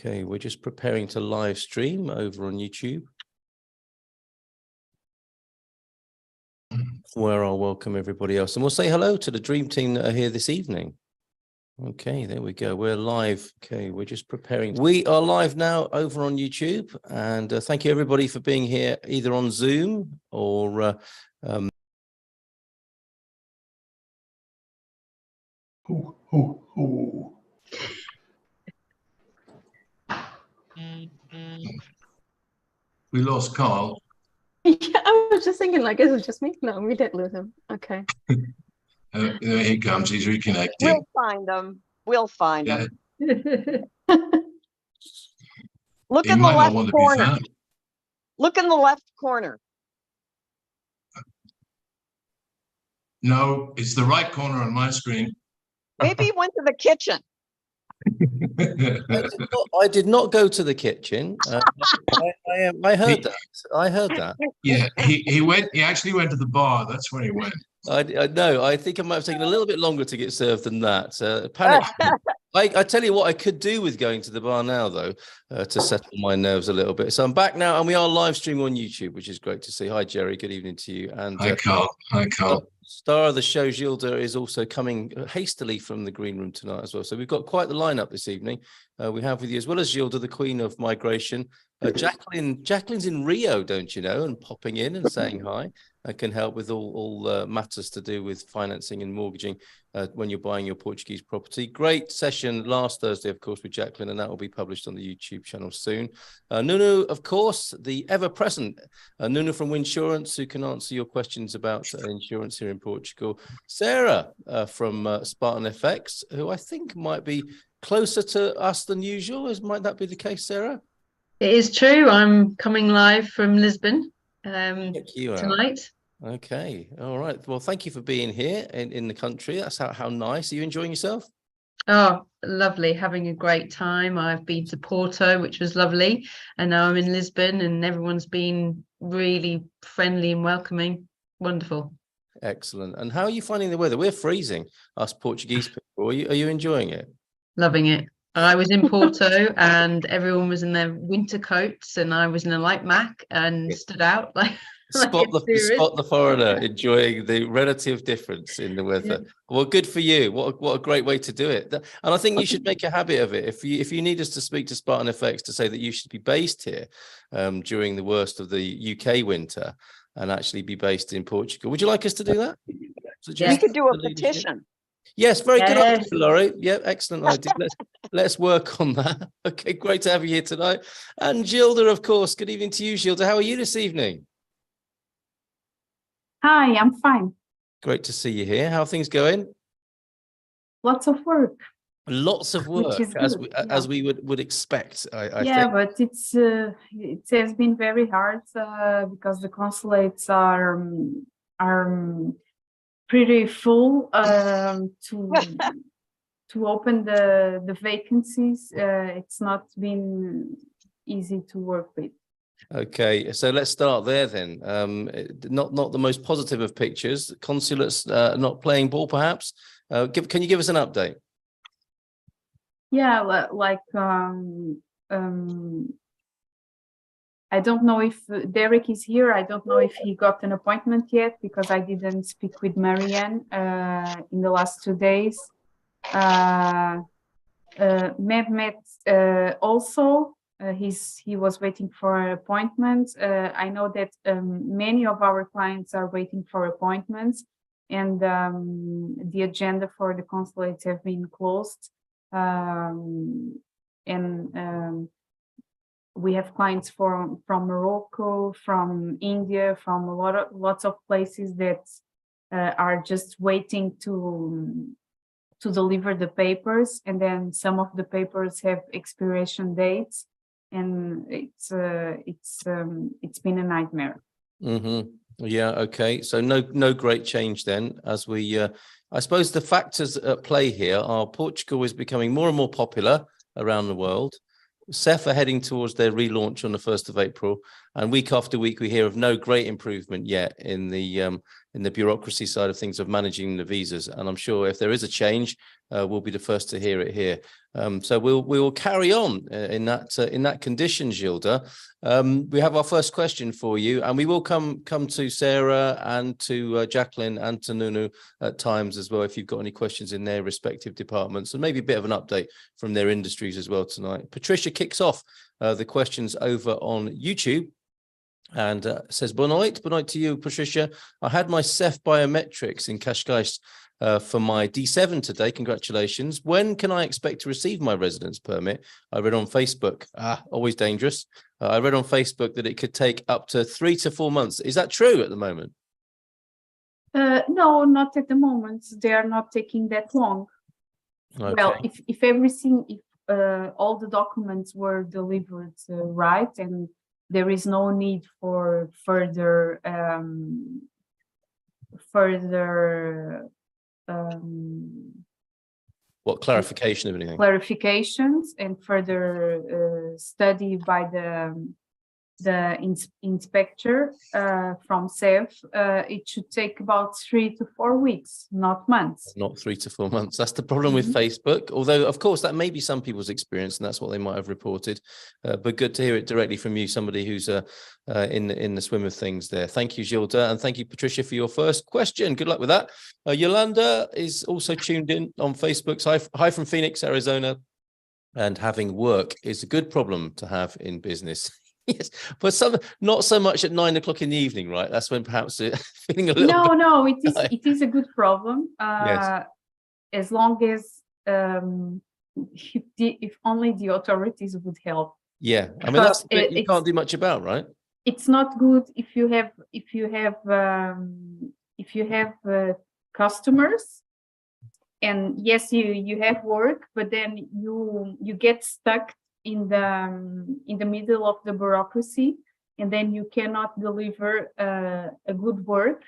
Okay, we're just preparing to live stream over on YouTube, where I'll welcome everybody else. And we'll say hello to the Dream Team that are here this evening. Okay, there we go. We're live. Okay, we're just preparing. We are live now over on YouTube. And thank you, everybody, for being here, either on Zoom or... We lost Carl. Yeah, I was just thinking, like, is it just me? No, we did lose him. Okay. There he comes. He's reconnecting. We'll find him. We'll find him. Look He in the might not left want to be corner. found. Look in the left corner. No, it's the right corner on my screen. Maybe he went to the kitchen. I did not go to the kitchen. I heard that. I heard that. Yeah, he went. He actually went to the bar. That's where he went. I know. I think I might have taken a little bit longer to get served than that. Panic. I tell you what I could do with going to the bar now, though, to settle my nerves a little bit. So I'm back now, and we are live streaming on YouTube, which is great to see. Hi, Jerry. Good evening to you. And Hi, Carl. Hi, Carl. Star of the show, Gilda, is also coming hastily from the green room tonight as well. So we've got quite the lineup this evening. We have with you, as well as Gilda, the queen of migration. Jacqueline's in Rio, don't you know, and popping in and saying hi. Can help with all matters to do with financing and mortgaging when you're buying your Portuguese property. Great session last Thursday, of course, with Jacqueline, and that will be published on the YouTube channel soon. Nuno, of course, the ever-present Nuno from Winsurance, who can answer your questions about insurance here in Portugal. Sarah from Spartan FX, who I think might be closer to us than usual. Might that be the case, Sarah? It is true. I'm coming live from Lisbon tonight. Okay. All right. Well, thank you for being here in the country. That's how nice. Are you enjoying yourself? Oh, lovely. Having a great time. I've been to Porto, which was lovely. And now I'm in Lisbon, and everyone's been really friendly and welcoming. Wonderful. Excellent. And how are you finding the weather? We're freezing, us Portuguese people. Are you enjoying it? Loving it. I was in Porto and everyone was in their winter coats, and I was in a light mac and stood out like spot the foreigner enjoying the relative difference in the weather. Yeah. Well, good for you. What a great way to do it. And I think you should make a habit of it. If you need us to speak to Spartan FX to say that you should be based here during the worst of the UK winter and actually be based in Portugal, would you like us to do that? You could do a petition. Yes, very good idea, Laurie. Yeah, excellent idea. Let's work on that. Okay, great to have you here tonight. And Gilda, of course. Good evening to you, Gilda. How are you this evening? Hi, I'm fine. Great to see you here. How are things going? Lots of work. Lots of work, as we would expect. I think. But it has been very hard because the consulates are pretty full to open the vacancies. It's not been easy to work with. Okay, so let's start there then. Not the most positive of pictures. Consulates not playing ball, perhaps. Can you give us an update? Yeah, like I don't know if Derek is here. I don't know if he got an appointment yet because I didn't speak with Marianne in the last 2 days. Mehmet also, he was waiting for an appointment. I know that many of our clients are waiting for appointments, and the agenda for the consulates have been closed. We have clients from Morocco, from India, from lots of places that are just waiting to deliver the papers, and then some of the papers have expiration dates, and it's been a nightmare. Mm-hmm. Yeah. Okay. So no great change then, as we. I suppose the factors at play here are Portugal is becoming more and more popular around the world. CEF are heading towards their relaunch on the 1st of April, and week after week we hear of no great improvement yet in the bureaucracy side of things of managing the visas. And I'm sure if there is a change, will be the first to hear it here. So we will carry on in that condition, Gilda. We have our first question for you, and we will come to Sarah and to Jacqueline and to Nunu at times as well, if you've got any questions in their respective departments, and maybe a bit of an update from their industries as well tonight. Patricia kicks off the questions over on YouTube and says, Boa noite to you, Patricia. I had my CEF biometrics in Cascais for my D7 today. Congratulations. When can I expect to receive my residence permit? I read on Facebook, always dangerous. I read on Facebook that it could take up to 3 to 4 months. Is that true at the moment? No, not at the moment. They are not taking that long. Okay. Well, if everything, if all the documents were delivered right, and there is no need for further What clarification of anything? clarifications and further study by the inspector from CEF, it should take about 3 to 4 weeks, not months. Not 3 to 4 months. That's the problem with Facebook. Although, of course, that may be some people's experience, and that's what they might have reported. But good to hear it directly from you, somebody who's in the swim of things there. Thank you, Gilda, and thank you, Patricia, for your first question. Good luck with that. Yolanda is also tuned in on Facebook. So hi from Phoenix, Arizona. And having work is a good problem to have in business. Yes, but not so much at 9 o'clock in the evening, right? That's when perhaps feeling a little. No, it is a good problem. Yes. As long as if only the authorities would help. Yeah, I mean that's the bit you can't do much about, right? It's not good if you have customers, and yes, you have work, but then you get stuck in the middle of the bureaucracy, and then you cannot deliver a good work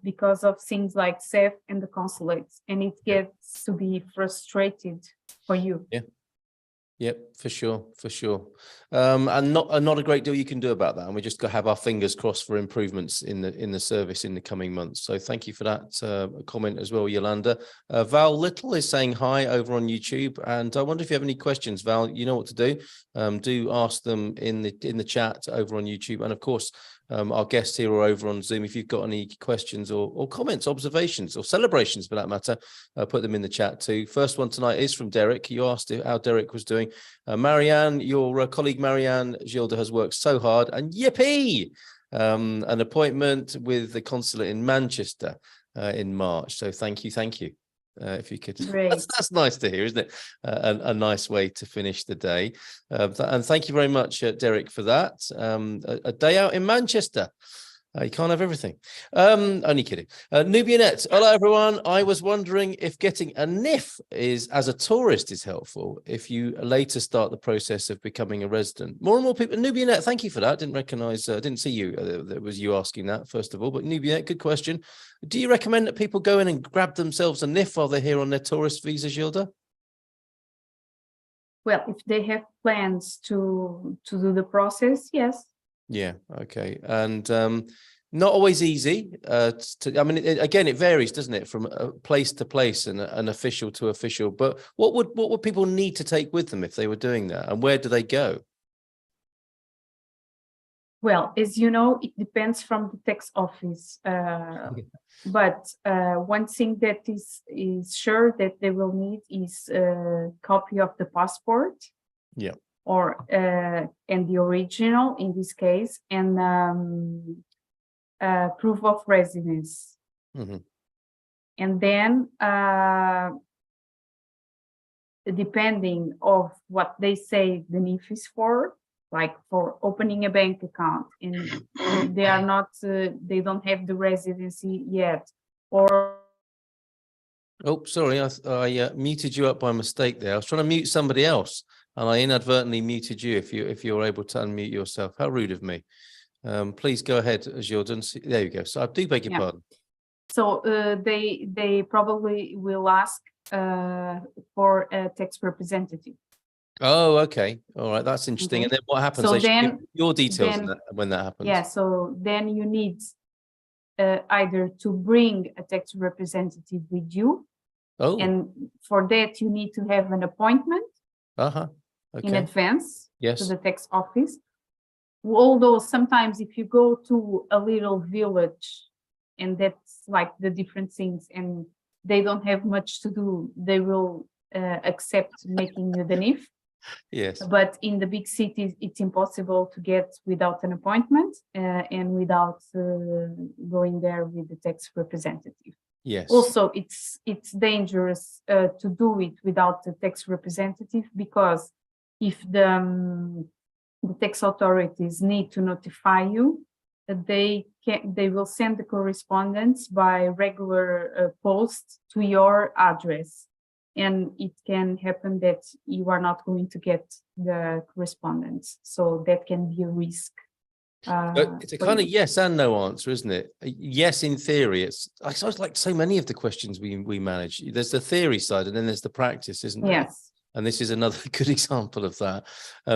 because of things like CEF and the consulates, and it gets to be frustrated for you. Yeah. Yep, for sure. And not a great deal you can do about that. And we just got to have our fingers crossed for improvements in the service in the coming months. So thank you for that comment as well, Yolanda. Val Little is saying hi over on YouTube, and I wonder if you have any questions, Val. You know what to do. Do ask them in the chat over on YouTube, and of course, our guests here or over on Zoom, if you've got any questions or comments, observations, or celebrations for that matter, put them in the chat too. First one tonight is from Derek. You asked how Derek was doing. Marianne, your colleague Marianne Gilda has worked so hard, and yippee! An appointment with the consulate in Manchester in March. So thank you. If you could, that's nice to hear, isn't it? A nice way to finish the day. And thank you very much, Derek, for that. A day out in Manchester. You can't have everything. Only kidding. Nubianette, hello everyone. I was wondering if getting a NIF as a tourist is helpful if you later start the process of becoming a resident. More and more people. Nubianette, thank you for that. Didn't see you. That was you asking that first of all. But Nubianette, good question. Do you recommend that people go in and grab themselves a NIF while they're here on their tourist visa, Gilda? Well, if they have plans to do the process, yes. Yeah, okay. And not always easy. Again, it varies, doesn't it, from place to place and an official to official. But what would people need to take with them if they were doing that? And where do they go? Well, as you know, it depends from the tax office. But one thing that is sure that they will need is a copy of the passport. Yeah. Or and the original in this case, and proof of residence. Mm-hmm. And then depending of what they say the NIF is for, like for opening a bank account, and they are not, they don't have the residency yet, or. Oh, sorry, I muted you up by mistake there. I was trying to mute somebody else, and I inadvertently muted you. If you're able to unmute yourself, how rude of me. Please go ahead, Jordan. There you go. So I do beg your pardon. So they probably will ask for a tax representative. Oh, okay. All right. That's interesting. And then what happens? So they then, should give your details when that happens. Yeah. So then you need either to bring a tax representative with you, Oh, And for that, you need to have an appointment in okay. advance to Yes. the tax office. Although sometimes if you go to a little village and that's like the different things and they don't have much to do, they will accept making the NIF. Yes. But in the big cities, it's impossible to get without an appointment and without going there with the tax representative. Yes. Also, it's dangerous to do it without the tax representative, because if the tax authorities need to notify you, they will send the correspondence by regular post to your address, and it can happen that you are not going to get the correspondence. So that can be a risk. But it's a for kind of you. yes and no answer, isn't it? Yes, in theory, it's I suppose like so many of the questions we manage. There's the theory side, and then there's the practice, isn't there? Yes. And this is another good example of that.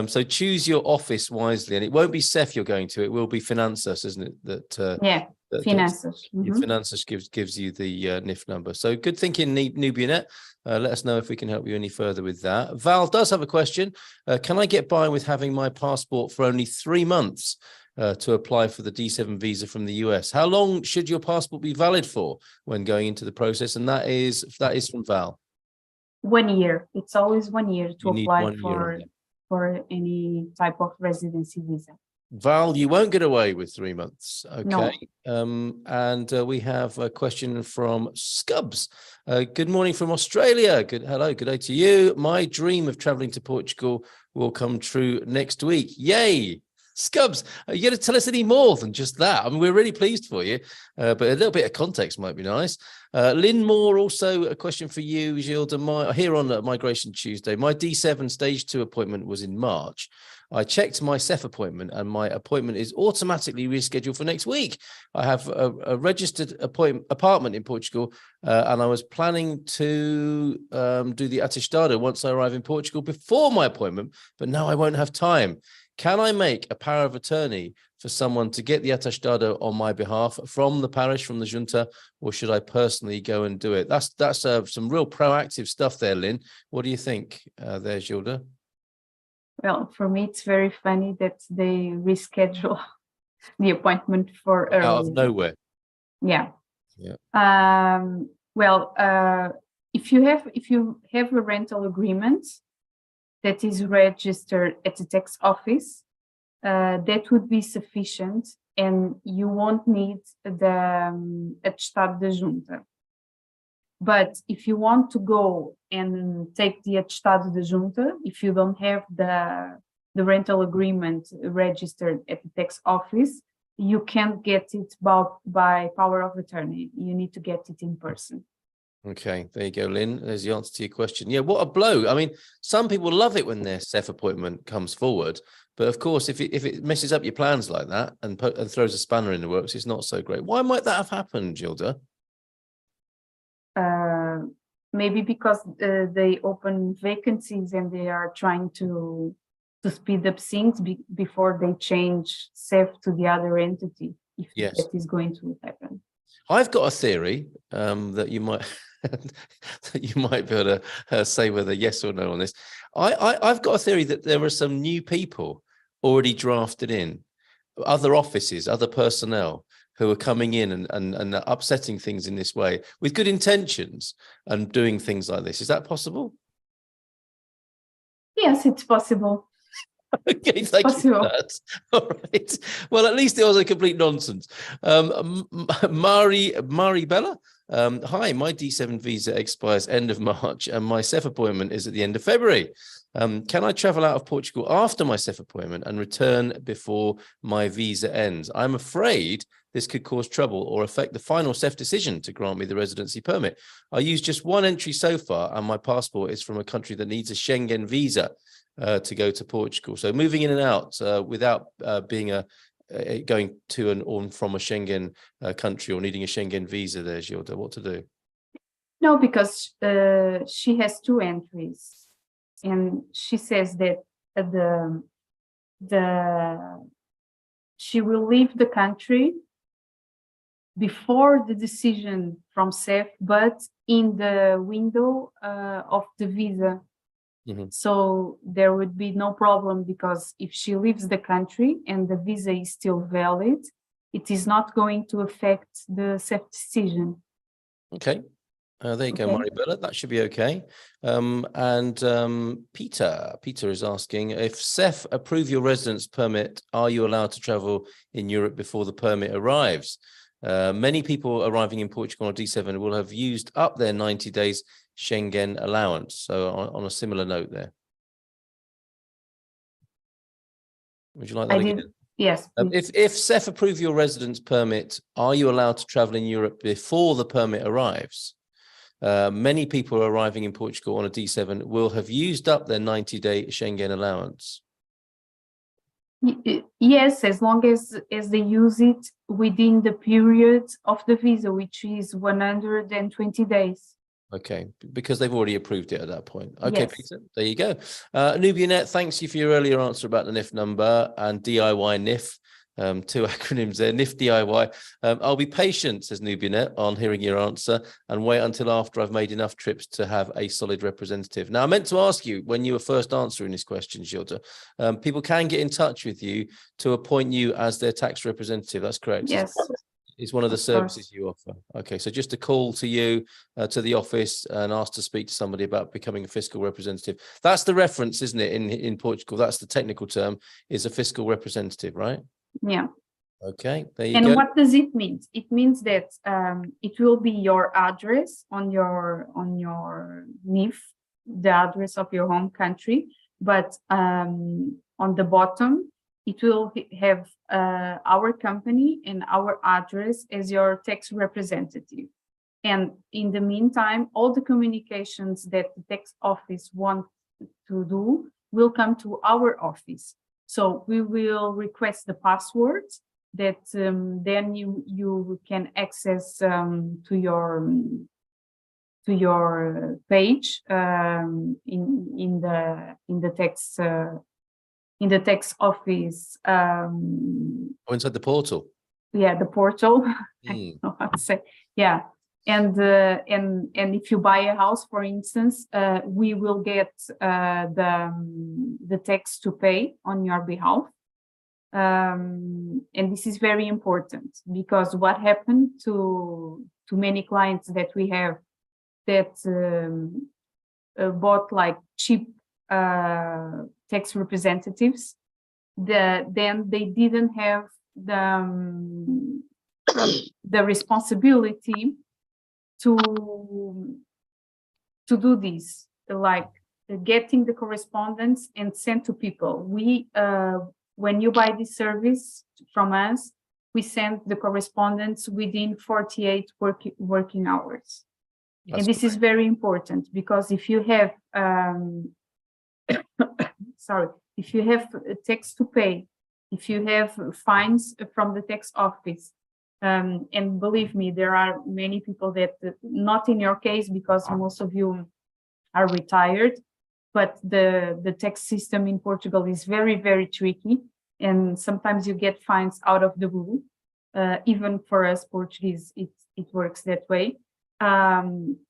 So choose your office wisely, and it won't be CEF you're going to; it will be Finanzas, isn't it? Yeah. Finances. Your Finanzas gives you the NIF number. So good thinking, Nubianet. Let us know if we can help you any further with that. Val does have a question. Can I get by with having my passport for only 3 months to apply for the D7 visa from the US? How long should your passport be valid for when going into the process? And that is from Val. 1 year. It's always 1 year to You need apply 1 year on for any type of residency visa. Val, you won't get away with 3 months. No. Okay. And we have a question from Scubs. Good morning from Australia. Hello, good day to you. My dream of traveling to Portugal will come true next week. Yay. Scubs, are you going to tell us any more than just that? I mean, we're really pleased for you, but a little bit of context might be nice. Lynn Moore, also a question for you, Gilda. Here on Migration Tuesday, my D7 stage 2 appointment was in March. I checked my CEF appointment and my appointment is automatically rescheduled for next week. I have a registered apartment in Portugal and I was planning to do the atestado once I arrive in Portugal before my appointment, but now I won't have time. Can I make a power of attorney for someone to get the atestado on my behalf from the parish, from the junta, or should I personally go and do it? That's some real proactive stuff there, Lynn. What do you think there, Gilda? Well, for me, it's very funny that they reschedule the appointment for early. Out of nowhere. Yeah. Yeah. Well, if you have a rental agreement that is registered at the tax office, that would be sufficient, and you won't need the atestado da junta. But if you want to go and take the atestado da junta, if you don't have the rental agreement registered at the tax office, you can't get it by power of attorney. You need to get it in person. Okay, there you go, Lynn. There's the answer to your question. Yeah, what a blow. I mean, some people love it when their CEF appointment comes forward, but of course, if it messes up your plans like that and throws a spanner in the works, it's not so great. Why might that have happened, Gilda? Maybe because they open vacancies and they are trying to speed up things before they change CEF to the other entity, if Yes. that is going to happen. I've got a theory that you might that you might be able to say whether yes or no on this. I've got a theory that there are some new people already drafted in, other offices, other personnel who are coming in and upsetting things in this way with good intentions and doing things like this. Is that possible? Yes, it's possible. Okay, thank you for that. All right. Well, at least it was a complete nonsense. Mari Bella. Hi, my D7 visa expires end of March and my CEF appointment is at the end of February. Can I travel out of Portugal after my CEF appointment and return before my visa ends? I'm afraid this could cause trouble or affect the final CEF decision to grant me the residency permit. I used just one entry so far and my passport is from a country that needs a Schengen visa to go to Portugal. So moving in and out without being going to and from a Schengen country or needing a Schengen visa there, Gilda, what to do? No, because she has 2 entries. And she says that she will leave the country before the decision from CEF, but in the window of the visa. So there would be no problem, because if she leaves the country and the visa is still valid, it is not going to affect the CEF decision. Okay. There you go, Okay. Maribella. That should be okay. Peter is asking, if CEF approve your residence permit, are you allowed to travel in Europe before the permit arrives? Many people arriving in Portugal on D7 will have used up their 90 days Schengen allowance. So on a similar note there. Would you like that again? Yes. If CEF approve your residence permit, are you allowed to travel in Europe before the permit arrives? Many people arriving in Portugal on a D7 will have used up their 90-day Schengen allowance. Yes, as long as they use it within the period of the visa, which is 120 days. Okay, because they've already approved it at that point. Okay, Yes. Peter, there you go. Nubianet, thanks you for your earlier answer about the NIF number and DIY NIF. Two acronyms there, NIF DIY. I'll be patient, says Nubianet, on hearing your answer and wait until after I've made enough trips to have a solid representative. Now, I meant to ask you when you were first answering this question, Gilda, people can get in touch with you to appoint you as their tax representative. That's correct. Yes. It's one of the services you offer. Okay, so just a call to you, to the office, and ask to speak to somebody about becoming a fiscal representative. That's the reference, isn't it, in Portugal? That's the technical term, is a fiscal representative, right? Yeah. Okay, there you And go. what does it mean? It means that it will be your address on your NIF, the address of your home country, but on the bottom, it will have our company and our address as your tax representative. And in the meantime, all the communications that the tax office wants to do will come to our office. So we will request the password that then you can access to your page in the tax office. Inside the portal. Yeah, the portal. I Mm. don't know how to say. Yeah, and if you buy a house, for instance, we will get the tax to pay on your behalf. And this is very important, because what happened to many clients that we have that bought like cheap tax representatives, then they didn't have the responsibility to do this, like getting the correspondence and send to people. We when you buy this service from us, we send the correspondence within 48 working hours. And this is very important, because if you have if you have a tax to pay, if you have fines from the tax office, and believe me, there are many people that, not in your case, because most of you are retired, but the tax system in Portugal is very, very tricky. And sometimes you get fines out of the blue. Even for us Portuguese, it works that way.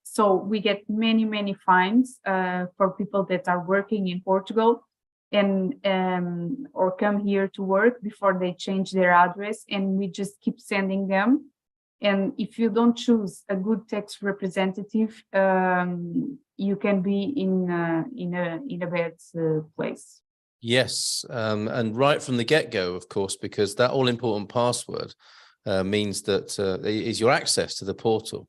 So we get many, many fines for people that are working in Portugal and or come here to work before they change their address, and we just keep sending them. And if you don't choose a good tax representative, you can be in a bad place. Yes, and right from the get-go, of course, because that all-important password means that is your access to the portal.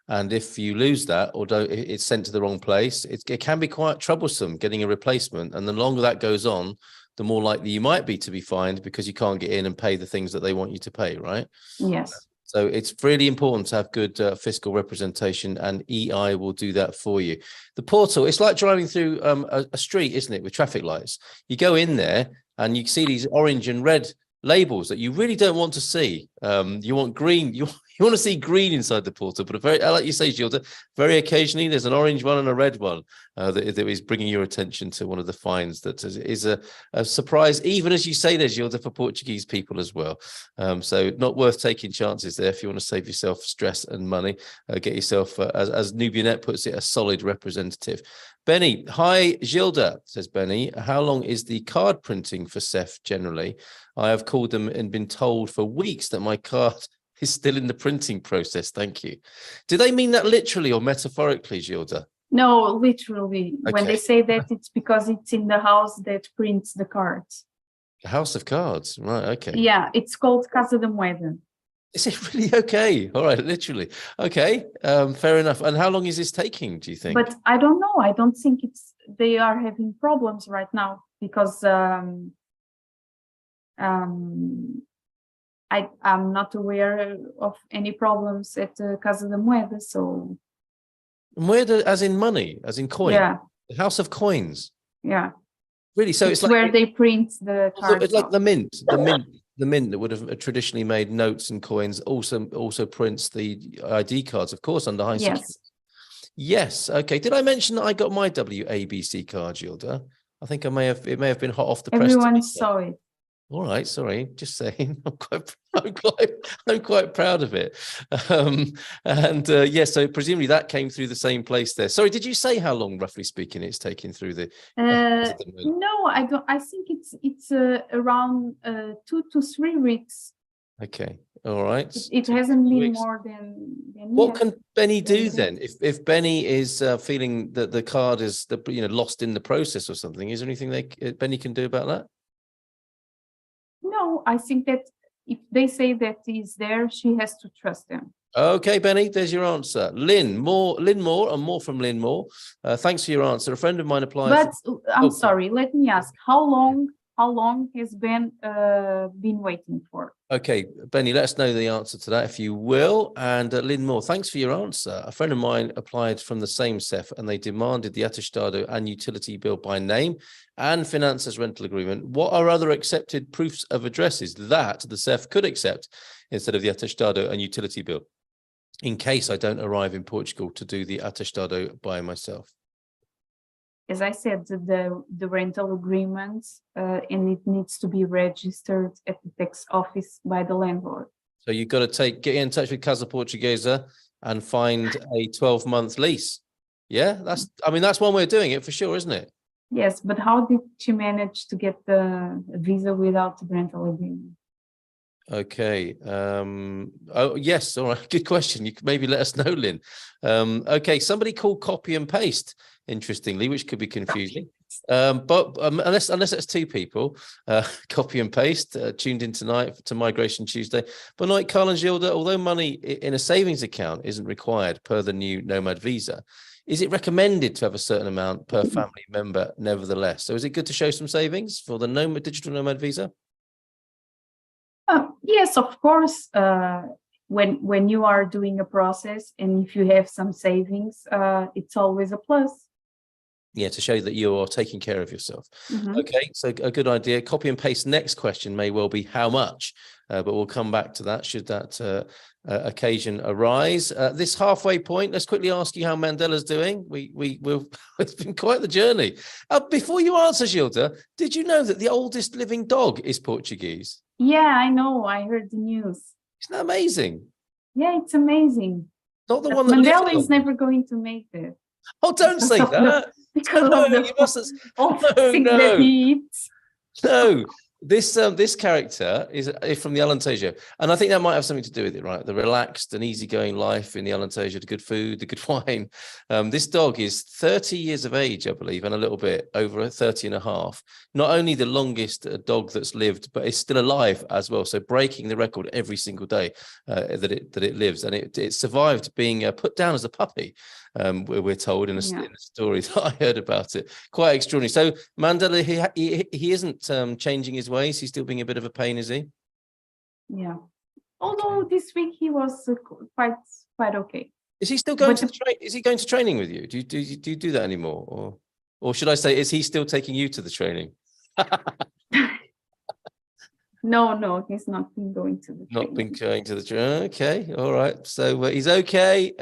And if you lose that, or it's sent to the wrong place, it can be quite troublesome getting a replacement. And the longer that goes on, the more likely you might be to be fined, because you can't get in and pay the things that they want you to pay, right? Yes. So it's really important to have good fiscal representation, and EI will do that for you. The portal, it's like driving through a street, isn't it, with traffic lights? You go in there and you see these orange and red labels that you really don't want to see. You want green, you You want to see green inside the portal, but like you say, Gilda, very occasionally there's an orange one and a red one that is bringing your attention to one of the finds that is a surprise, even as you say there, Gilda, for Portuguese people as well. So not worth taking chances there if you want to save yourself stress and money. Get yourself, as Nubionet puts it, a solid representative. Benny, hi, Gilda, says Benny. How long is the card printing for CEF generally? I have called them and been told for weeks that my card is still in the printing process. Thank you. Do they mean that literally or metaphorically, Gilda? No, literally. When Okay. they say that, it's because it's in the house that prints the cards. The House of Cards, right? Okay. Yeah, it's called Casa da Moeda. Is it really okay? All right, literally. Okay, fair enough. And how long is this taking, do you think? But I don't know. I don't think they are having problems right now because I'm not aware of any problems at Casa da Moeda. So Moeda, as in money, as in coin? yeah, The House of Coins. yeah. Really? So It's it's like where they print the cards. it's like off. the mint that would have traditionally made notes and coins also prints the ID cards, of course, under high security. Yes. Yes. Okay. Did I mention that I got my WABC card, Gilda? I think it may have been hot off the press. Everyone saw it. All right, sorry, just saying. I'm quite proud of it. So presumably that came through the same place there. Sorry, did you say how long, roughly speaking, it's taking through the? No, I don't. I think it's around 2 to 3 weeks. Okay, all right. It hasn't been weeks. more than What yet. can Benny do Yes. then? If Benny is feeling that the card is lost in the process or something, is there anything Benny can do about that? No, I think that if they say that he's there, she has to trust them. Okay, Benny, there's your answer. Lynn Moore, and more from Lynn Moore. Thanks for your answer. A friend of mine applied. But I'm Oh. sorry, let me ask, how long has Ben been waiting for? Okay, Benny, let us know the answer to that if you will. And Lynn Moore, thanks for your answer. A friend of mine applied from the same CEF and they demanded the Atestado and utility bill by name and finances rental agreement. What are other accepted proofs of addresses that the CEF could accept instead of the Atestado and utility bill, in case I don't arrive in Portugal to do the Atestado by myself? As I said, the rental agreement, and it needs to be registered at the tax office by the landlord. So you've got to get in touch with Casa Portuguesa and find a 12-month lease. Yeah, that's one way of doing it for sure, isn't it? Yes, but how did she manage to get the visa without the rental agreement? Okay. Oh, yes. All right. Good question. You could maybe let us know, Lynn. Okay. Somebody called copy and paste, interestingly, which could be confusing. But unless it's two people, copy and paste, tuned in tonight to Migration Tuesday. But like Carl and Gilda, although money in a savings account isn't required per the new Nomad visa, is it recommended to have a certain amount per family member nevertheless? So is it good to show some savings for the digital Nomad visa? Yes, of course. When you are doing a process and if you have some savings, it's always a plus. Yeah, to show that you are taking care of yourself. Mhm. Okay, so a good idea. Copy and paste. Next question may well be how much, but we'll come back to that should that occasion arise. This halfway point, let's quickly ask you how Mandela's doing. We'll it's been quite the journey. Before you answer, Gilda, did you know that the oldest living dog is Portuguese? Yeah, I know. I heard the news. Isn't that amazing? Yeah, it's amazing. Not the But one that Mandela lives is long. never going to make it Oh, don't say because of that. because No, of the you mustn't. all the No, things no. that he eats. No, this character is from the Alentejo, and I think that might have something to do with it, right? The relaxed and easygoing life in the Alentejo, the good food, the good wine. This dog is 30 years of age, I believe, and a little bit over 30 and a half. Not only the longest dog that's lived, but it's still alive as well. So breaking the record every single day that it lives, and it survived being put down as a puppy. We're told in a story that I heard about it. Quite extraordinary. So Mandela, he isn't changing his ways. He's still being a bit of a pain, is he? Yeah. Although this week he was quite okay. Is he still going Is he going to training with you? Do you do that anymore, or should I say, is he still taking you to the training? No, he's not been going to the Not been training. going to the gym. Okay, all right. So he's okay.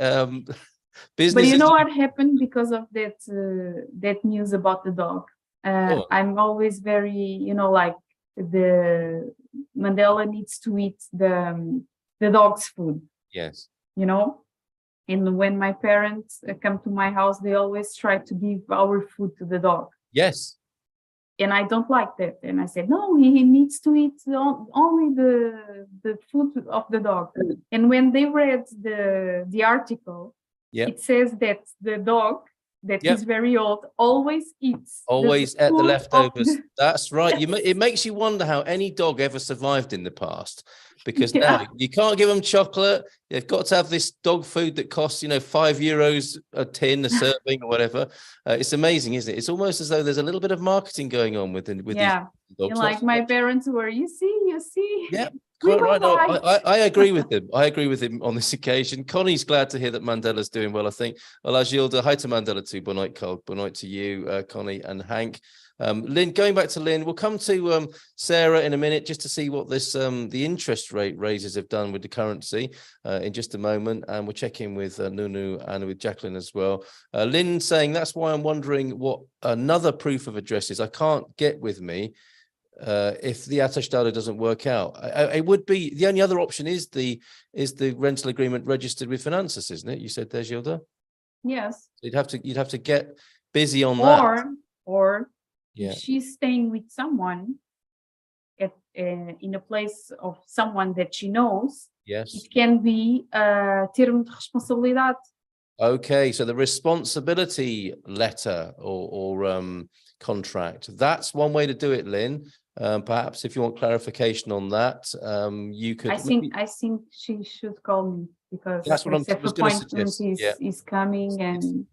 Business. But you as know what happened because of that news about the dog? Go on. I'm always very, like the Mandela needs to eat the dog's food, Yes. And when my parents come to my house, they always try to give our food to the dog. Yes. And I don't like that. And I said, no, he needs to eat only the food of the dog. And when they read the article, Yep. it says that the dog that Yep. is very old always eats Always at the food of leftovers. That's right. It makes you wonder how any dog ever survived in the past, because now Yeah. you can't give them chocolate. They've got to have this dog food that costs, €5 a tin, a serving, or whatever. It's amazing, isn't it? It's almost as though there's a little bit of marketing going on with Yeah. these dogs. And like my parents were, you see. Yeah. We Quite right. will No, buy. I agree with him. I agree with him on this occasion. Connie's glad to hear that Mandela's doing well, I think. Olá, Gilda. Hi to Mandela too. Boa noite, Carl. Boa noite to you, Connie and Hank. Lynn, going back to Lynn, we'll come to Sarah in a minute just to see what this the interest rate raises have done with the currency in just a moment. And we'll check in with Nunu and with Jacqueline as well. Lynn saying, that's why I'm wondering what another proof of address is. I can't get with me if the attestado doesn't work out. It would be the only other option is the rental agreement registered with Finances, isn't it? You said there, Gilda. Yes. You'd have to get busy on that. Or Yeah. if she's staying with someone in a place of someone that she knows, Yes. it can be termo de responsabilidade. Okay, so the responsibility letter or contract, that's one way to do it, Lynn. Perhaps if you want clarification on that, you could. I think she should call me because That's what I was going to appointment suggest. is coming and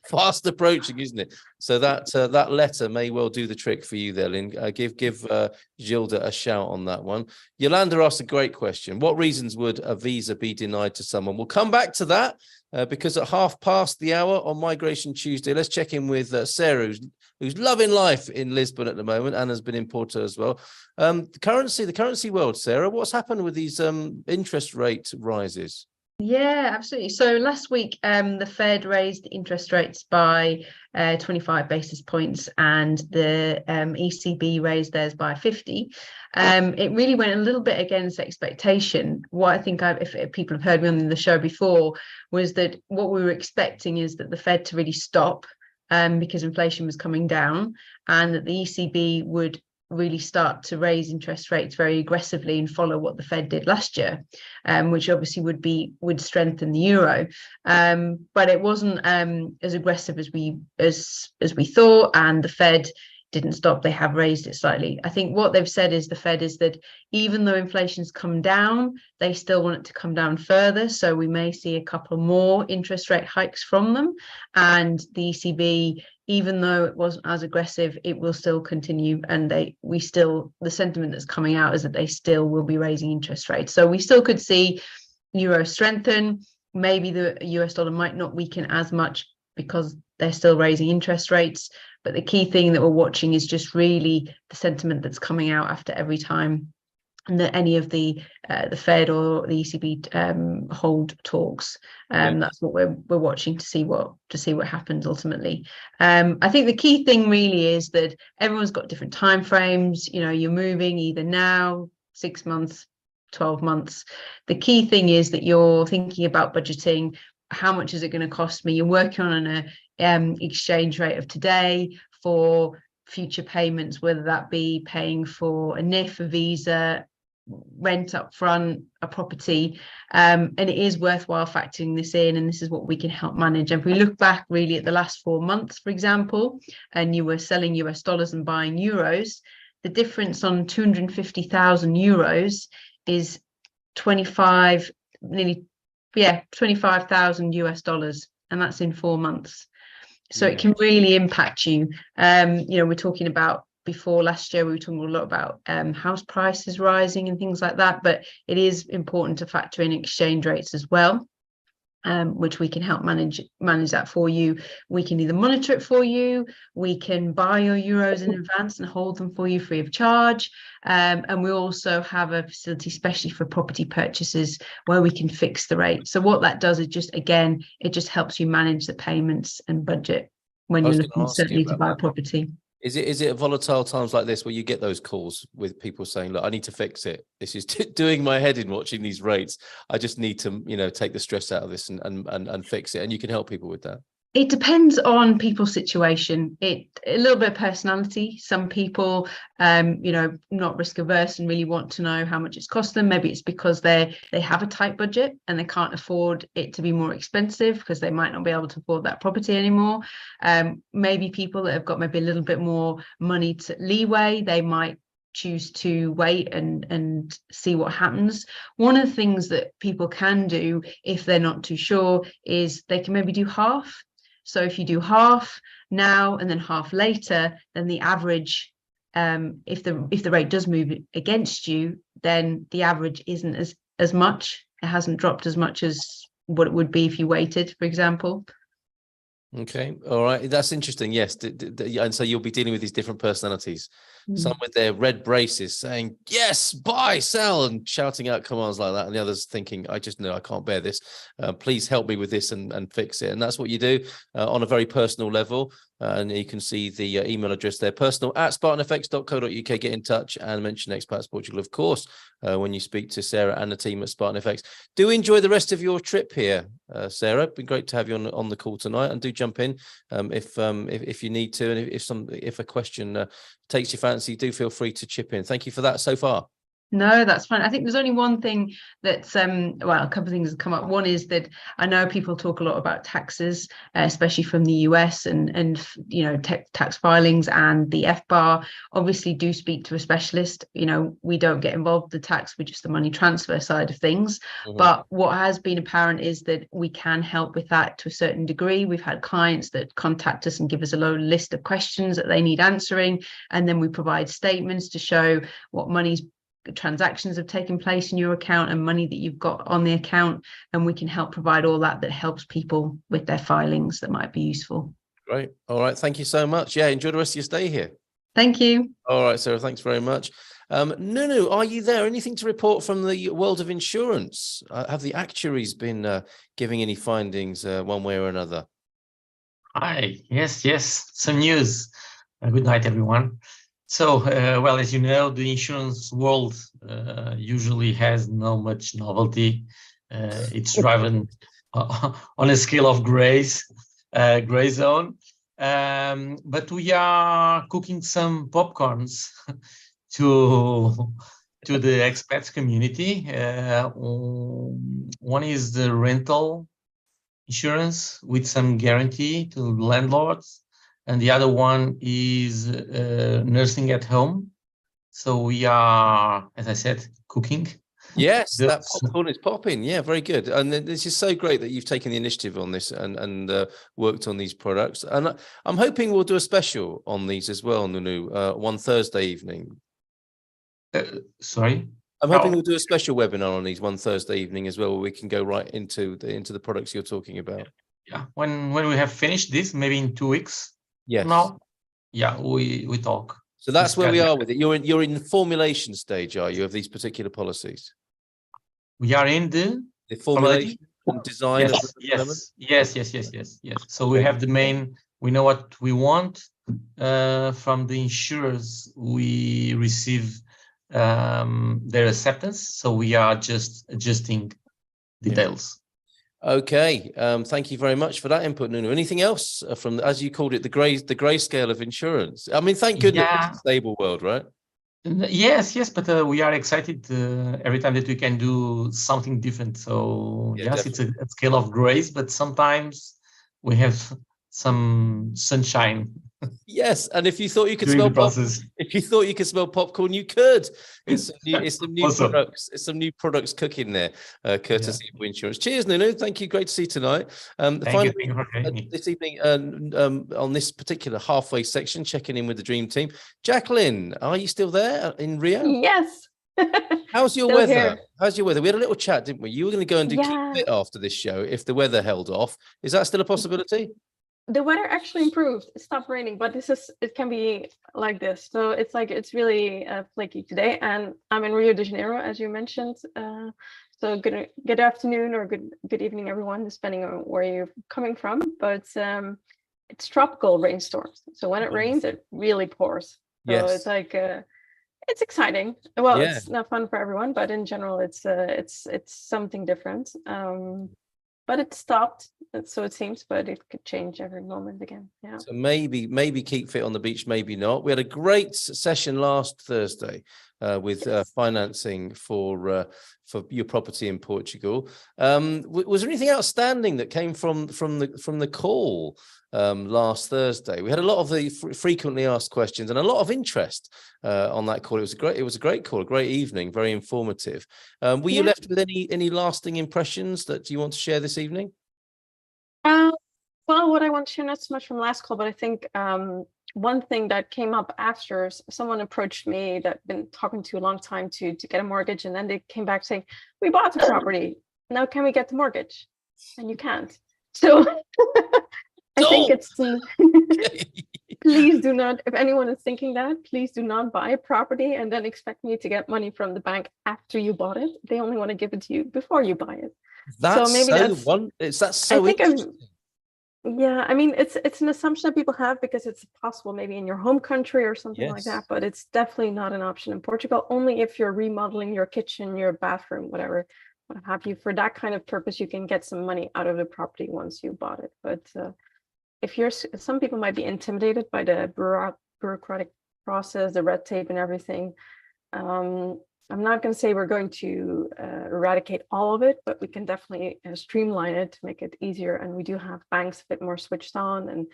Fast approaching, isn't it? So that letter may well do the trick for you there, Lynn. Give Gilda a shout on that one. Yolanda asked a great question. What reasons would a visa be denied to someone? We'll come back to that because at 1:30 on Migration Tuesday, let's check in with Sarah, who's loving life in Lisbon at the moment and has been in Porto as well. The currency world, Sarah, what's happened with these interest rate rises? Yeah, absolutely. So last week, the Fed raised interest rates by 25 basis points, and the ECB raised theirs by 50. It really went a little bit against expectation. What I think, if people have heard me on the show before, was that what we were expecting is that the Fed to really stop because inflation was coming down, and that the ECB would really start to raise interest rates very aggressively and follow what the Fed did last year, which obviously would strengthen the euro. But it wasn't as aggressive as we thought, and the Fed didn't stop. They have raised it slightly. I think what they've said is the Fed is that even though inflation's come down, they still want it to come down further. So we may see a couple more interest rate hikes from them, and the ECB, even though it wasn't as aggressive, it will still continue. And the sentiment that's coming out is that they still will be raising interest rates. So we still could see euro strengthen. Maybe the US dollar might not weaken as much because they're still raising interest rates. But the key thing that we're watching is just really the sentiment that's coming out after every time that any of the Fed or the ECB hold talks. That's what we're watching to see what happens ultimately. I think the key thing really is that everyone's got different time frames. You're moving either now, 6 months, 12 months. The key thing is that you're thinking about budgeting. How much is it going to cost me? You're working on an exchange rate of today for future payments, whether that be paying for a NIF, a visa, rent up front, a property, and it is worthwhile factoring this in, and this is what we can help manage. And if we look back really at the last 4 months, for example, and you were selling US dollars and buying euros, the difference on 250,000 euros is 25,000 US dollars, and that's in 4 months. So it can really impact you. We're talking about, before last year, we were talking a lot about house prices rising and things like that, but it is important to factor in exchange rates as well. which we can help manage that for you. We can either monitor it for you, we can buy your euros in advance and hold them for you free of charge. And we also have a facility especially for property purchases where we can fix the rate. So what that does is it just helps you manage the payments and budget when you're looking certainly to buy a property. Is it at volatile times like this where you get those calls with people saying, look, I need to fix it. This is doing my head in watching these rates. I just need to, take the stress out of this and fix it. And you can help people with that. It depends on people's situation. A little bit of personality. Some people, not risk averse and really want to know how much it's cost them. Maybe it's because they have a tight budget and they can't afford it to be more expensive because they might not be able to afford that property anymore. Maybe people that have got maybe a little bit more money to leeway, they might choose to wait and see what happens. One of the things that people can do if they're not too sure is they can maybe do half. So if you do half now and then half later, then the average, if the rate does move against you, then the average isn't as much. It hasn't dropped as much as what it would be if you waited, for example. Okay. All right. That's interesting. Yes. And so you'll be dealing with these different personalities, some with their red braces saying, yes, buy, sell, and shouting out commands like that. And the others thinking, I just know I can't bear this. Please help me with this and fix it. And that's what you do on a very personal level. And you can see the email address there, personal@spartanfx.co.uk. Get in touch and mention Expats Portugal, of course, when you speak to Sarah and the team at Spartan FX. Do enjoy the rest of your trip here, Sarah. It's been great to have you on the call tonight. And do jump in if you need to, and if a question takes your fancy, do feel free to chip in. Thank you for that so far. No, that's fine. I think there's only one thing that's, a couple of things have come up. One is that I know people talk a lot about taxes, especially from the US and tax filings, and the FBAR. Obviously, do speak to a specialist. We don't get involved with the tax, we're just the money transfer side of things. But what has been apparent is that we can help with that to a certain degree. We've had clients that contact us and give us a list of questions that they need answering, and then we provide statements to show what transactions have taken place in your account and money that you've got on the account, and we can help provide all that helps people with their filings that might be useful. Great. All right. Thank you so much. Yeah, enjoy the rest of your stay here. Thank you. All right, Sarah, thanks very much. Nunu, are you there? Anything to report from the world of insurance? Have the actuaries been giving any findings one way or another? Hi. Yes. Some news. Good night, everyone. So, as you know, the insurance world usually has no much novelty. It's driven on a scale of gray zone. But we are cooking some popcorns to the expats community. One is the rental insurance with some guarantee to landlords. And the other one is nursing at home. So we are, as I said, cooking. Yes, that popcorn is popping. Yeah, very good. And this is so great that you've taken the initiative on this and worked on these products. And I'm hoping we'll do a special on these as well, Nunu, one Thursday evening. Sorry? I'm hoping we'll do a special webinar on these one Thursday evening as well, where we can go right into the products you're talking about. Yeah, when we have finished this, maybe in 2 weeks. Yes. No. Yeah, we talk. So that's where we are with it. You're in the formulation stage, are you, of these particular policies? We are in the formulation and design. Yes. So we have the main. We know what we want from the insurers. We receive their acceptance. So we are just adjusting details. Okay, thank you very much for that input, Nunu. Anything else from, as you called it, the grey scale of insurance? I mean, thank goodness it's a stable world, right? Yes, but we are excited every time that we can do something different. So yes, definitely. It's a scale of grace, but sometimes we have some sunshine. Yes, and if you thought you could smell popcorn, you could. It's some new products. It's some new products cooking there, courtesy of Insurance. Cheers, Nunu. Thank you. Great to see you tonight. Thank you for having me. This evening, on this particular halfway section, checking in with the dream team. Jacqueline, are you still there in Rio? Yes. How's your Still weather? here. How's your weather? We had a little chat, didn't we? You were going to go and do Yeah. Keep Fit after this show if the weather held off. Is that still a possibility? The weather actually improved. It stopped raining, but it can be like this. So it's really flaky today. And I'm in Rio de Janeiro, as you mentioned. So good afternoon or good evening, everyone, depending on where you're coming from. But it's tropical rainstorms. So when it rains, it really pours. So Yes. it's it's exciting. Well, Yeah. it's not fun for everyone, but in general, it's something different. But it stopped, so it seems, but it could change every moment again. Yeah. So maybe Keep Fit on the beach, maybe not. We had a great session last Thursday with financing for your property in Portugal. Was there anything outstanding that came from the call last Thursday? We had a lot of the frequently asked questions and a lot of interest on that call. It was a great call, a great evening, very informative. Were you left with any lasting impressions that you want to share this evening? Well, what I want to share, not so much from last call, but I think one thing that came up after someone approached me that been talking to a long time to get a mortgage, and then they came back saying, "We bought the property. Now can we get the mortgage?" And you can't. So I think it's please do not, if anyone is thinking that, please do not buy a property and then expect me to get money from the bank after you bought it. They only want to give it to you before you buy it. That's so maybe that's so interesting. Yeah, I mean, it's an assumption that people have because it's possible maybe in your home country or something like that, but it's definitely not an option in Portugal. Only if you're remodeling your kitchen, your bathroom, whatever, what have you. For that kind of purpose, you can get some money out of the property once you bought it. But if some people might be intimidated by the bureaucratic process, the red tape and everything. I'm not going to say we're going to eradicate all of it, but we can definitely streamline it to make it easier. And we do have banks a bit more switched on, and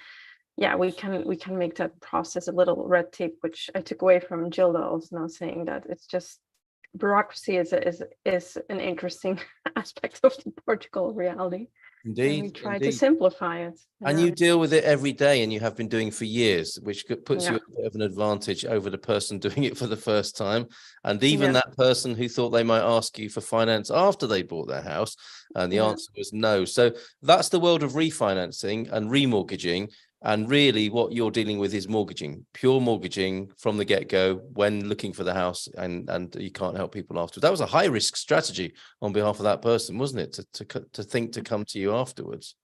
yeah, we can make that process a little red tape, which I took away from Gilda also now saying that it's just bureaucracy is an interesting aspect of the Portugal reality. Indeed, and we try to simplify it. And you deal with it every day, and you have been doing for years, which puts you at a bit of an advantage over the person doing it for the first time. And even that person who thought they might ask you for finance after they bought their house, and the answer was no. So that's the world of refinancing and remortgaging. And really what you're dealing with is mortgaging, pure mortgaging from the get-go when looking for the house, and you can't help people afterwards. That was a high-risk strategy on behalf of that person, wasn't it, to think to come to you afterwards?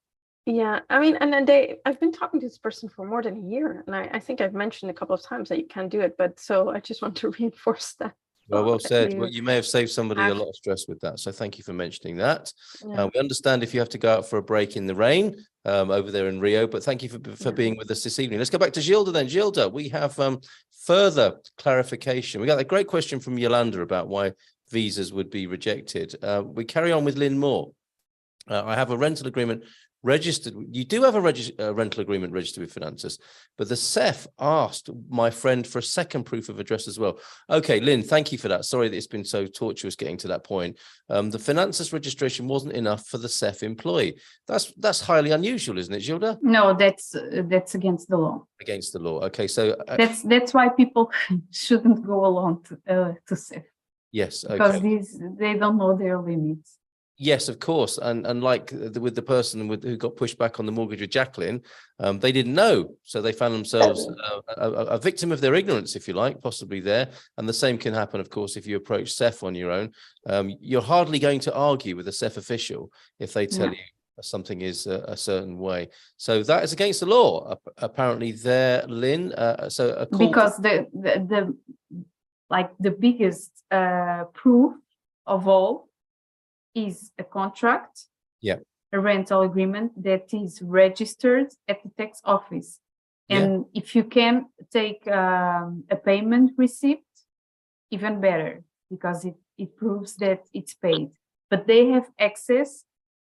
Yeah, I mean, and then I've been talking to this person for more than a year, and I think I've mentioned a couple of times that you can do it, but so I just want to reinforce that. Well said. Well, you may have saved somebody a lot of stress with that. So thank you for mentioning that. Yeah. We understand if you have to go out for a break in the rain over there in Rio, but thank you for being with us this evening. Let's go back to Gilda then. Gilda, we have further clarification. We got a great question from Yolanda about why visas would be rejected. We carry on with Lynn Moore. I have a rental agreement registered. You do have a rental agreement registered with Finances, but the CEF asked my friend for a second proof of address as well. Okay, Lynn, thank you for that. Sorry that it's been so tortuous getting to that point. The Finances registration wasn't enough for the CEF employee. That's highly unusual, isn't it, Gilda? No, that's against the law. Against the law. Okay, so that's why people shouldn't go along to CEF. Yes, okay. Because they don't know their limits. Yes, of course. And like with the person who got pushed back on the mortgage with Jacqueline, they didn't know. So they found themselves a victim of their ignorance, if you like, possibly there. And the same can happen, of course, if you approach CEF on your own. You're hardly going to argue with a CEF official if they tell you something is a certain way. So that is against the law, apparently there, Lynn. Because the biggest proof of all is a contract, a rental agreement that is registered at the tax office. And if you can take a payment receipt, even better, because it proves that it's paid. But they have access,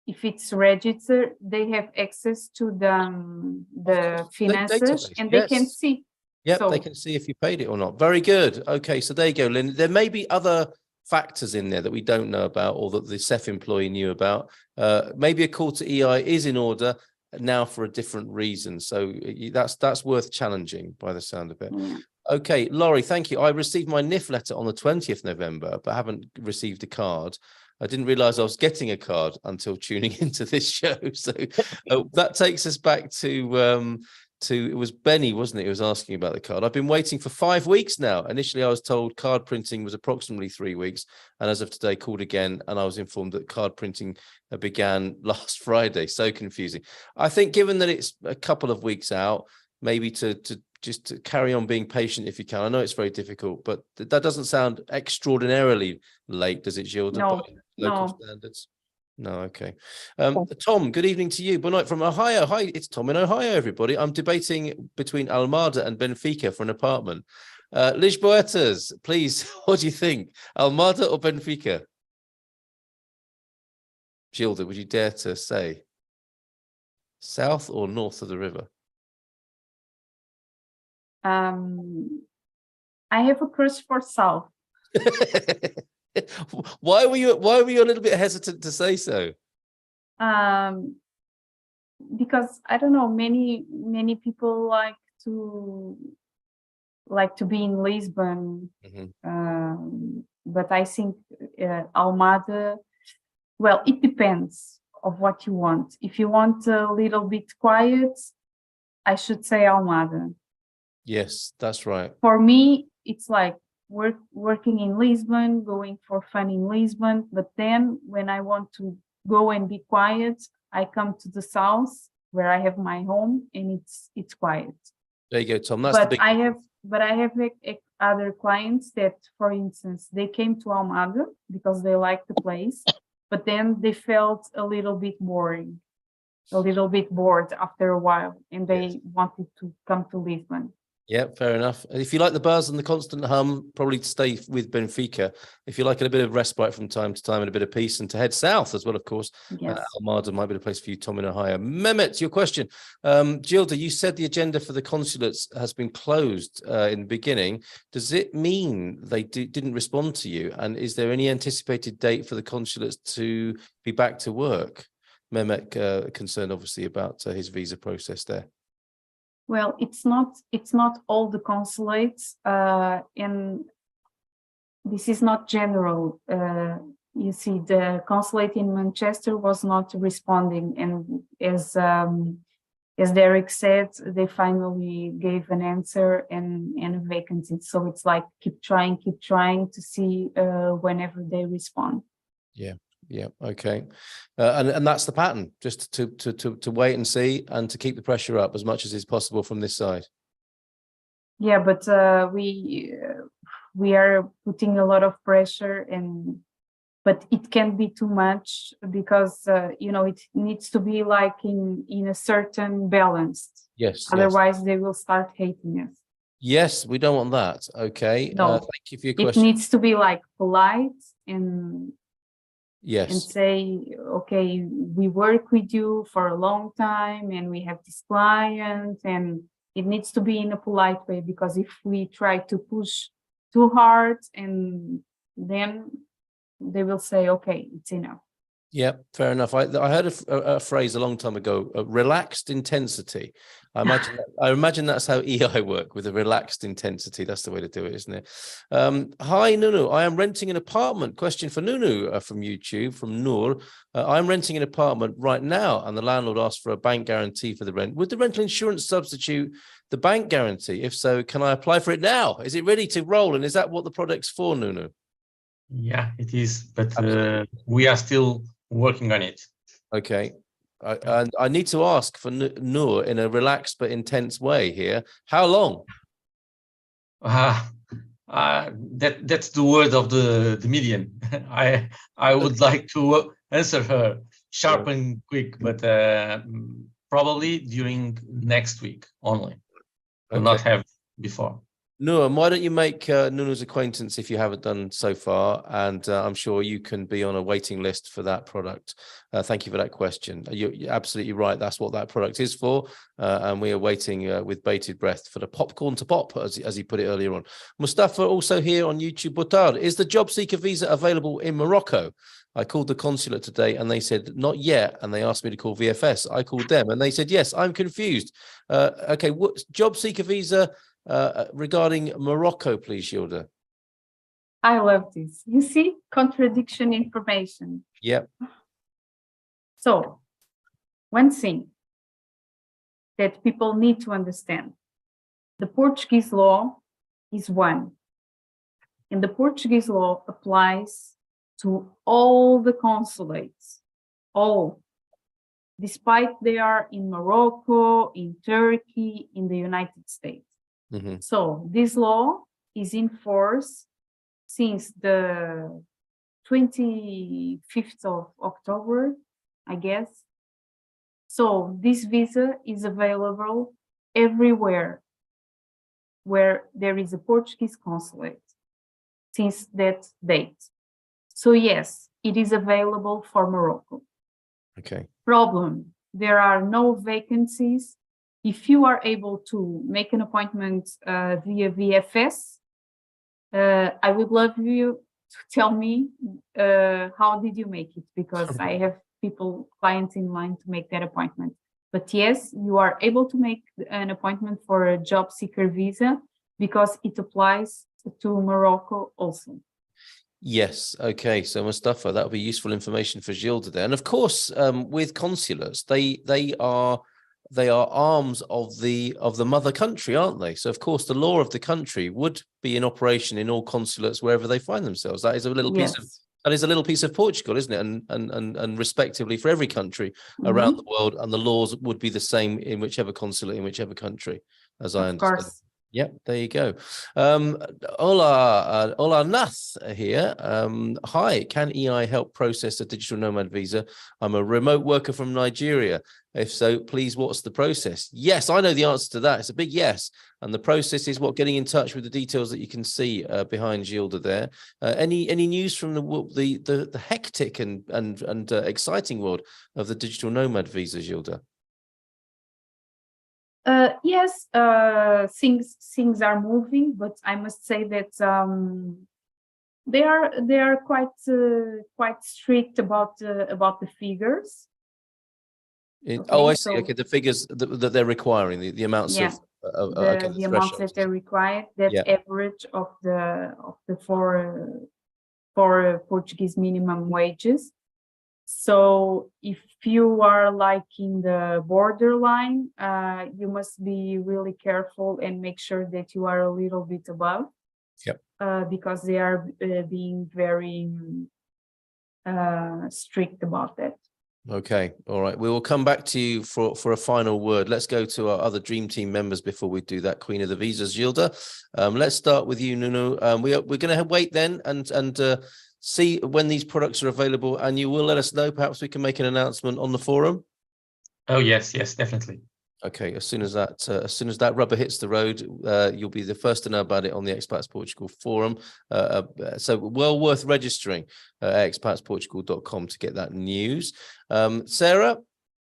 if it's registered, they have access to the Finances, and they can see. Yeah, they can see if you paid it or not. Very good. Okay, so there you go, Lynn. There may be other factors in there that we don't know about or that the CEF employee knew about. Maybe a call to EI is in order now for a different reason. So that's worth challenging by the sound of it. Okay, Laurie, thank you. I received my NIF letter on the 20th November, but haven't received a card. I didn't realize I was getting a card until tuning into this show. So that takes us back to it was Benny, wasn't it? Who was asking about the card. I've been waiting for 5 weeks now. Initially, I was told card printing was approximately 3 weeks. And as of today, called again. And I was informed that card printing began last Friday. So confusing. I think given that it's a couple of weeks out, maybe to carry on being patient if you can. I know it's very difficult, but that doesn't sound extraordinarily late, does it, Gilda? No, by local no. standards? No, okay. Tom, good evening to you. Good night from Ohio. Hi, it's Tom in Ohio, everybody. I'm debating between Almada and Benfica for an apartment. Lisboetas, please, what do you think? Almada or Benfica? Gilda, would you dare to say? South or north of the river? I have a crush for South. Why were you a little bit hesitant to say so? Because I don't know, many people like to be in Lisbon. But I think Almada, well, it depends of what you want. If you want a little bit quiet, I should say Almada. Yes, that's right. For me, it's like working in Lisbon, going for fun in Lisbon. But then when I want to go and be quiet, I come to the south where I have my home, and it's quiet. There you go, Tom. That's the big. I have other clients that, for instance, they came to Almada because they like the place, but then they felt a little bit bored after a while, and they wanted to come to Lisbon. Yeah, fair enough. If you like the buzz and the constant hum, probably stay with Benfica. If you like a bit of respite from time to time and a bit of peace, and to head south as well, of course, Yes. Almada might be the place for you, Tom, in Ohio. Mehmet, your question. Gilda, you said the agenda for the consulates has been closed in the beginning. Does it mean they didn't respond to you? And is there any anticipated date for the consulates to be back to work? Mehmet, concerned obviously about his visa process there. Well, it's not all the consulates, and this is not general. You see, the consulate in Manchester was not responding, and as Derek said, they finally gave an answer and a vacancy. So it's like keep trying to see whenever they respond. Yeah. Okay. And that's the pattern, just to wait and see, and to keep the pressure up as much as is possible from this side. Yeah, but we are putting a lot of pressure, but it can be too much because it needs to be like in a certain balance. Yes. Otherwise, they will start hating us. Yes, we don't want that. Okay. No, thank you for your question. It needs to be like polite and. Yes. And say, okay, we work with you for a long time and we have this client, and it needs to be in a polite way, because if we try to push too hard, and then they will say, okay, it's enough. Yeah, fair enough. I heard a phrase a long time ago, relaxed intensity. I imagine that's how EI work, with a relaxed intensity. That's the way to do it, isn't it? Hi, Nunu. I am renting an apartment. Question for Nunu from YouTube, from Noor. I'm renting an apartment right now, and the landlord asked for a bank guarantee for the rent. Would the rental insurance substitute the bank guarantee? If so, can I apply for it now? Is it ready to roll? And is that what the product's for, Nunu? Yeah, it is. But we are still working on it. Okay. And I need to ask for Noor in a relaxed but intense way here. How long? That's the word of the median. I would like to answer her sharp and quick, but probably during next week only. Will not have before. Noor, why don't you make Nunu's acquaintance if you haven't done so far, and I'm sure you can be on a waiting list for that product. Thank you for that question. You're absolutely right. That's what that product is for, and we are waiting with bated breath for the popcorn to pop, as he put it earlier on. Mustafa, also here on YouTube. Boutard, is the job seeker visa available in Morocco? I called the consulate today and they said not yet, and they asked me to call VFS. I called them and they said yes. I'm confused. Okay, what job seeker visa? regarding Morocco, please, Gilda. I love this. You see, contradiction information. Yep. So, one thing that people need to understand, the Portuguese law is one, and the Portuguese law applies to all the consulates, all, despite they are in Morocco, in Turkey, in the United States. Mm-hmm. So this law is in force since the 25th of October, I guess. So this visa is available everywhere where there is a Portuguese consulate since that date. So yes, it is available for Morocco. Okay. Problem, there are no vacancies. If you are able to make an appointment via VFS, I would love you to tell me how did you make it, because I have clients in mind to make that appointment. But yes, you are able to make an appointment for a job seeker visa because it applies to Morocco also. Yes. Okay. So Mustafa, that would be useful information for Gilda there. And of course, with consulates, they are arms of the mother country, aren't they? So of course, the law of the country would be in operation in all consulates wherever they find themselves. That is a little piece of Portugal, isn't it? And respectively for every country around the world, and the laws would be the same in whichever consulate in whichever country, as I understand. Of course. Yep, there you go. Hola Nath here. Hi, can EI help process a digital nomad visa? I'm a remote worker from Nigeria. If so, please, what's the process? Yes, I know the answer to that. It's a big yes. And the process is getting in touch with the details that you can see behind Gilda there. Any news from the hectic and exciting world of the digital nomad visa, Gilda? Yes, things are moving, but I must say that they are quite strict about the figures. I see. Okay, the figures that they're requiring, the amounts the amounts that they're required, that average of the four Portuguese minimum wages. So if you are like in the borderline, you must be really careful and make sure that you are a little bit above. Yep. Because they are being very strict about that. Okay. All right. We will come back to you for a final word. Let's go to our other Dream Team members before we do that. Queen of the Visas, Gilda. Let's start with you, Nuno. We're going to wait then and see when these products are available, and you will let us know. Perhaps we can make an announcement on the forum. Oh yes, definitely. Okay, as soon as that rubber hits the road, you'll be the first to know about it on the Expats Portugal forum. So well worth registering at expatsportugal.com to get that news. Sarah,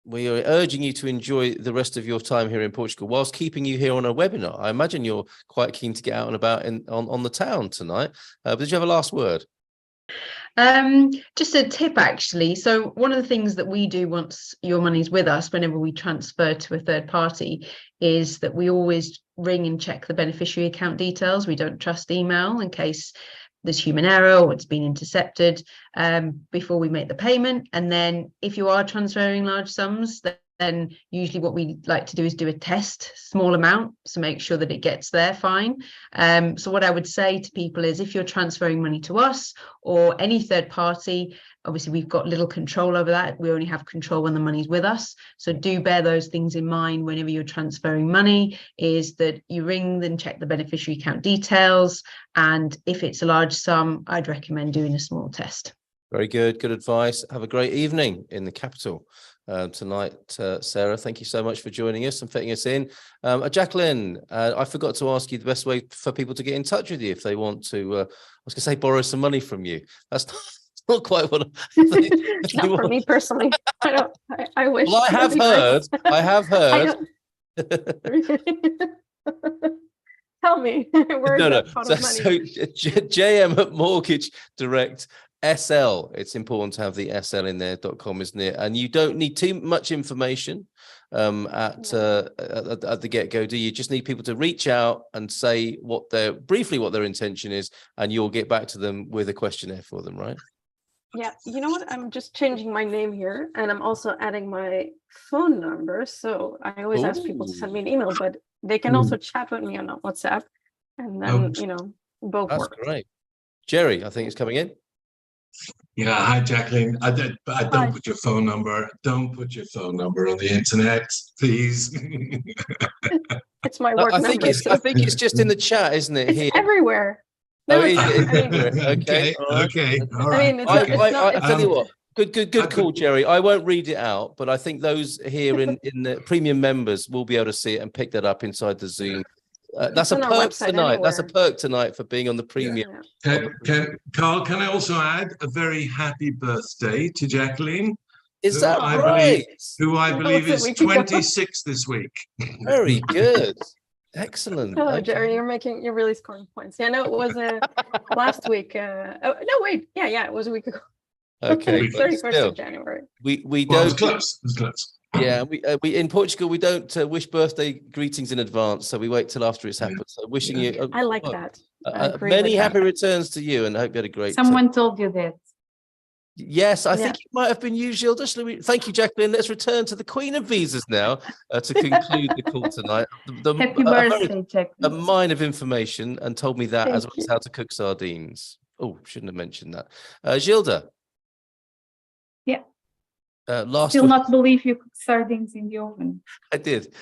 we are urging you to enjoy the rest of your time here in Portugal whilst keeping you here on a webinar. I imagine you're quite keen to get out and about on the town tonight. But did you have a last word? Just a tip, actually. So one of the things that we do once your money's with us, whenever we transfer to a third party, is that we always ring and check the beneficiary account details. We don't trust email in case there's human error or it's been intercepted before we make the payment. And then if you are transferring large sums, then usually what we like to do is do a test, small amount, to make sure that it gets there fine. So what I would say to people is, if you're transferring money to us or any third party, obviously we've got little control over that. We only have control when the money's with us. So do bear those things in mind whenever you're transferring money, is that you ring and check the beneficiary account details. And if it's a large sum, I'd recommend doing a small test. Very good. Good advice. Have a great evening in the capital tonight, Sarah. Thank you so much for joining us and fitting us in. Jacqueline, I forgot to ask you the best way for people to get in touch with you if they want to, I was going to say, borrow some money from you. That's not quite what not for me personally. I wish. Well, I have heard. Tell me. Where's that pot of money? So JM at Mortgage Direct SL. It's important to have the SL in there.com, isn't it? And you don't need too much information at the get-go, do you? Just need people to reach out and say briefly what their intention is, and you'll get back to them with a questionnaire for them, right? Yeah, you know what? I'm just changing my name here, and I'm also adding my phone number. So I always ask people to send me an email, but they can also chat with me on WhatsApp, and then both That's work. great. Jerry, I think it's coming in. Yeah, hi Jacqueline. Don't put your phone number. Don't put your phone number on the internet, please. It's my work number. I think it's just in the chat, isn't it? It's Here. everywhere. No, No, is it's it? not. I mean, Okay, okay, all right. I mean, I tell you what. Good I call, could- Jerry. I won't read it out, but I think those here in the premium members will be able to see it and pick that up inside the Zoom. That's a on our perk website tonight. That's a anywhere. perk tonight for being on the premium. Yeah. Carl, can I also add a very happy birthday to Jacqueline, Is Who that I right? who I That believe was a is week ago. 26 this week. Very good. Excellent. Oh, Okay. Jerry, you're really scoring points. Yeah, no, it was last week. Oh no, wait, yeah, it was a week ago. Okay. 31st Still, of January. we Well, it don't. was close. It was close. Yeah, we in Portugal we don't wish birthday greetings in advance, so we wait till after it's happened. So wishing you I like that. I agree many with that. happy returns to you, and I hope you had a great. Someone told you that. Yes, I Yeah. think it might have been you, Gilda. Thank you, Jacqueline. Let's return to the Queen of Visas now to conclude the call tonight. Happy A birthday, Jacqueline. mine of information, and told me that as Thank well as you. how to cook sardines. Oh, shouldn't have mentioned that. Gilda. Yeah. Last Still word. not believe you cook sardines in the oven. I did.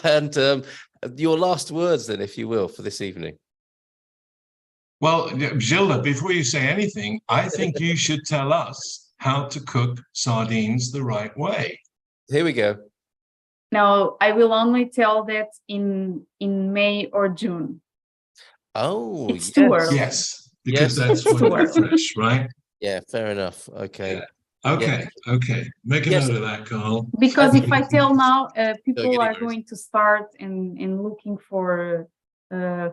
And your last words then, if you will, for this evening. Well, Gilda, before you say anything, I think you should tell us how to cook sardines the right way. Here we go. No, I will only tell that in May or June. Oh, It's too early. Yes, because Yes. that's It's when too they're early. fresh, right? Yeah, fair enough. Okay. Okay, okay. Make a Yes. note of that, Carl. Because if I Okay. tell now, people getting are yours. going to start and looking for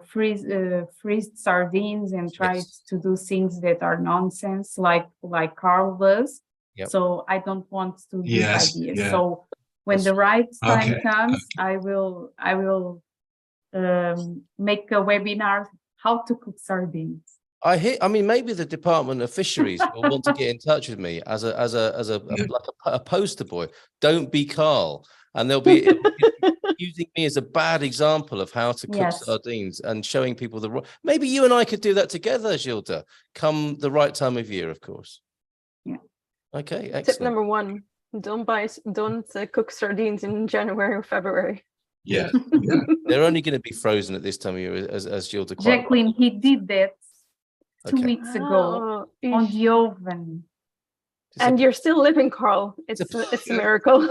freezed sardines and try Yes. to do things that are nonsense, like Carl does. Yep. So I don't want to give Yes, ideas. yeah. So when That's the right time Okay, comes, I will make a webinar how to cook sardines. I mean, maybe the Department of Fisheries will want to get in touch with me as a like a poster boy. Don't be Carl, and they'll be using me as a bad example of how to cook Yes. sardines and showing people maybe you and I could do that together, Gilda, come the right time of year, of course. Yeah. Okay, Tip excellent. number 1: don't cook sardines in January or February. Yeah, yeah. They're only going to be frozen at this time of year, as Gilda quite Jacqueline, he did that 2 Okay. weeks ago Oh, on eesh. the oven. And you're still living, Carl. It's a miracle.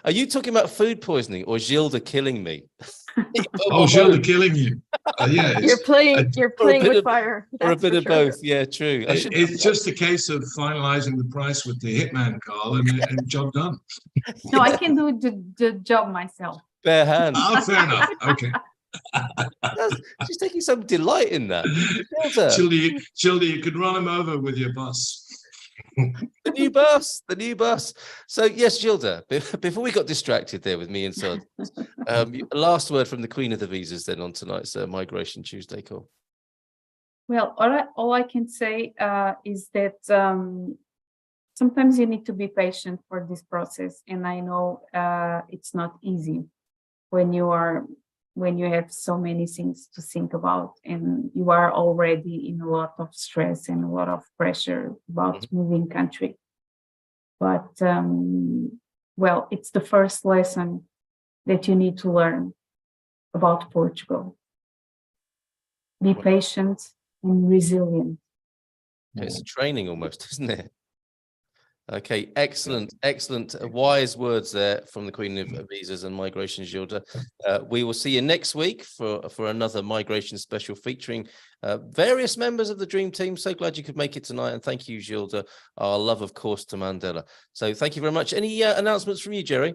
Are you talking about food poisoning or Gilda killing me? Oh, Gilda killing you. Yeah, You're playing bit with of- fire. Or a that's bit for of sure. both. Yeah, true. I should- it's just a case of finalizing the price with the hitman, Carl, and job done. No, I can do the job myself. bare hands. Oh, fair enough. Okay. She's taking some delight in that. Gilda, Gilda, you could run him over with your bus. the new bus. So yes, Gilda, before we got distracted there with me and Sod, last word from the Queen of the Visas then on tonight's Migration Tuesday call. Well, all I can say is that sometimes you need to be patient for this process, and I know it's not easy when you have so many things to think about, and you are already in a lot of stress and a lot of pressure about moving country. But well, it's the first lesson that you need to learn about Portugal. Be patient and resilient. It's a training almost, isn't it? Okay, excellent, wise words there from the Queen of Visas and Migration, Gilda. We will see you next week for another migration special featuring various members of the Dream Team. So glad you could make it tonight, and thank you, Gilda. Our love, of course, to Mandela. So thank you very much. Any announcements from you, Jerry?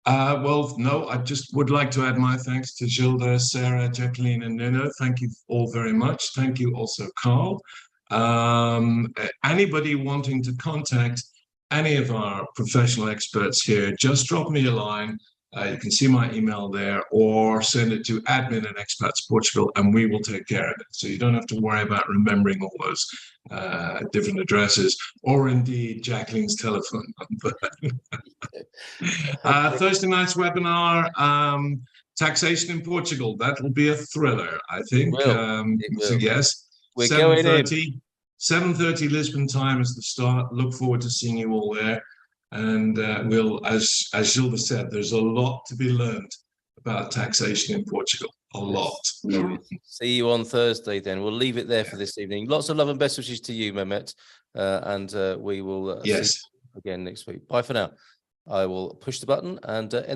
Well, no, I just would like to add my thanks to Gilda, Sarah, Jacqueline, and Nuno. Thank you all very much. Thank you also, Carl. Anybody wanting to contact any of our professional experts here, just drop me a line. You can see my email there, or send it to admin@Expats Portugal, and we will take care of it. So you don't have to worry about remembering all those different addresses, or indeed Jacqueline's telephone number. Thursday night's webinar, taxation in Portugal. That will be a thriller, I think. So yes, We're going in. 7:30 Lisbon time is the start. Look forward to seeing you all there. And we'll, as Gilda said, there's a lot to be learned about taxation in Portugal. A lot. Yeah. See you on Thursday then. We'll leave it there for this evening. Lots of love and best wishes to you, Mehmet. And we will see Yes. you again next week. Bye for now. I will push the button and